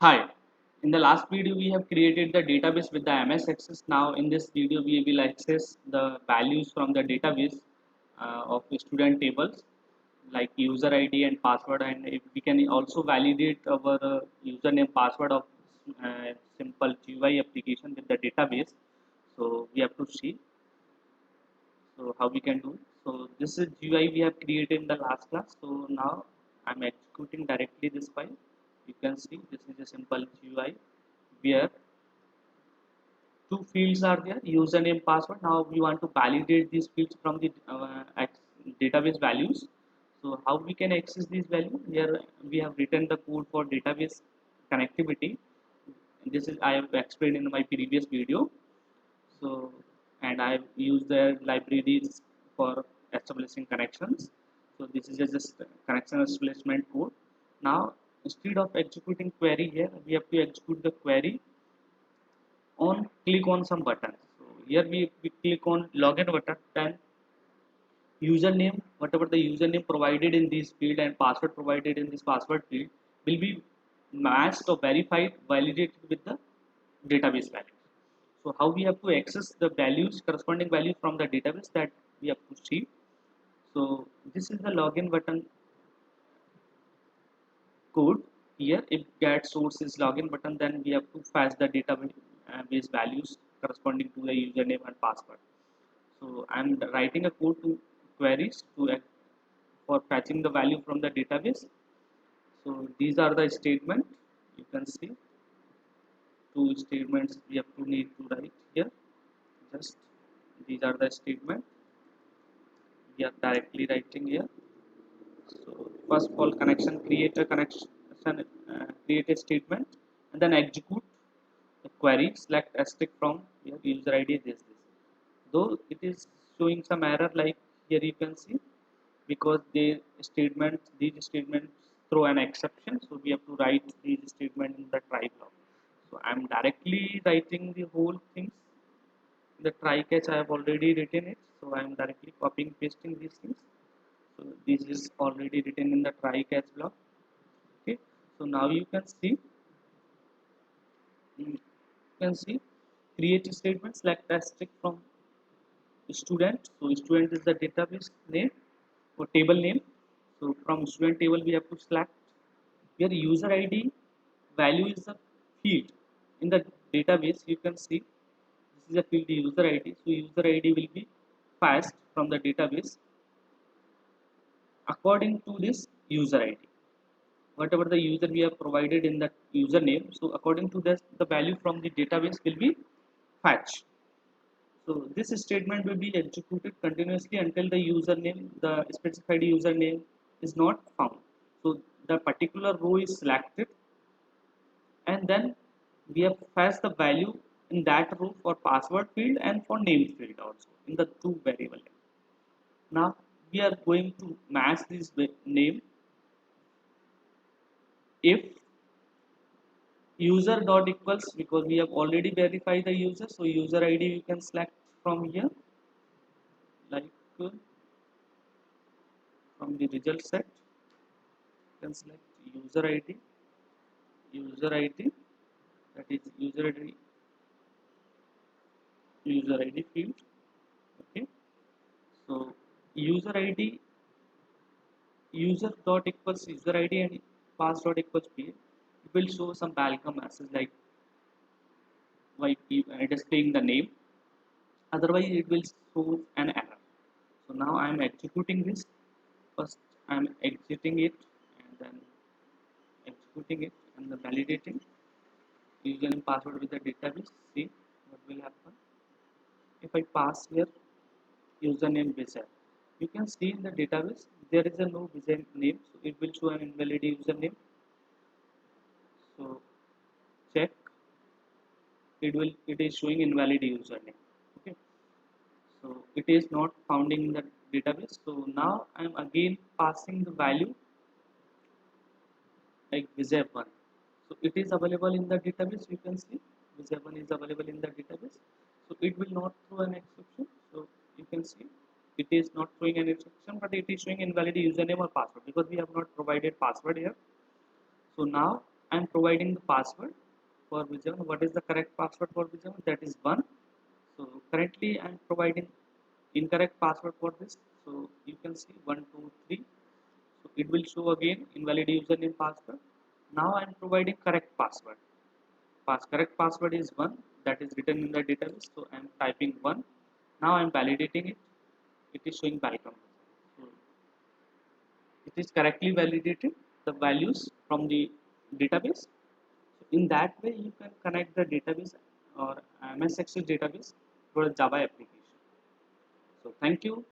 Hi, in the last video we have created the database with the MS Access. Now in this video we will access the values from the database of the student tables like user ID and password, and if we can also validate our username password of simple GUI application with the database. So we have to see how we can do it. So this is GUI we have created in the last class. So now I'm executing directly this file. You can see this is a simple GUI where two fields are there, username, password. Now we want to validate these fields from the database values. So how we can access these values? Here we have written the code for database connectivity. This is I have explained in my previous video. So and I have used the libraries for establishing connections. So this is just connection establishment code. Now instead of executing query here, we have to execute the query on click on some button. So here we click on login button, then username, whatever the username provided in this field and password provided in this password field will be matched or verified, validated with the database value. So how we have to access the values, corresponding values from the database, that we have to see. So this is the login button code. Here if get source is login button, then we have to fetch the database values corresponding to the username and password. So I'm writing a code to queries to for fetching the value from the database. So these are the statement. You can see two statements we have to need to write here. Just these are the statement we are directly writing here. So first of all, connection, create a connection, create a statement, and then execute the query. Select asterisk from your user ID. This. Though it is showing some error, like here you can see, because these statements throw an exception. So we have to write these statement in the try block. So I'm directly writing the whole things. The try catch I have already written it. So I'm directly copying pasting these things. So this is already written in the try catch block. Okay, so now you can see create a statement, select asterisk from student. So student is the database name or table name. So from student table we have to select here user ID value is the field in the database. You can see this is a field user ID. So user ID will be passed from the database according to this user ID, whatever the user we have provided in that username. So according to this, the value from the database will be fetched. So this statement will be executed continuously until the username, the specified username, is not found. So the particular row is selected, and then we have fetched the value in that row for password field and for name field also in the two variable. Now we are going to match this name if user dot equals, because we have already verified the user. So user ID you can select from here, like from the result set you can select user ID, that is user ID field. Okay, so user ID user dot equals user ID and pass dot equals p. It will show some welcome message like displaying the name. Otherwise it will show an error. So now I am executing this. First I am exiting it and then executing it and then validating username password with the database. See what will happen if I pass here username Vijay. You can see in the database there is a no Vijay name, so it will show an invalid username. So check, it is showing invalid username. Okay, so it is not found in the database. So now I am again passing the value like Vijay1. So it is available in the database. You can see Vijay1 is available in the database. So it will not throw an exception. So you can see it is not throwing an exception, but it is showing invalid username or password because we have not provided password here. So now I am providing the password for Vijayan. What is the correct password for Vijayan? That is 1. So currently I am providing incorrect password for this. So you can see 1, 2, 3. So it will show again invalid username password. Now I am providing correct password. Correct password is 1, that is written in the database. So I am typing 1. Now I am validating it. It is showing welcome. So it is correctly validated the values from the database. So in that way, you can connect the database or MS Access database to a Java application. So thank you.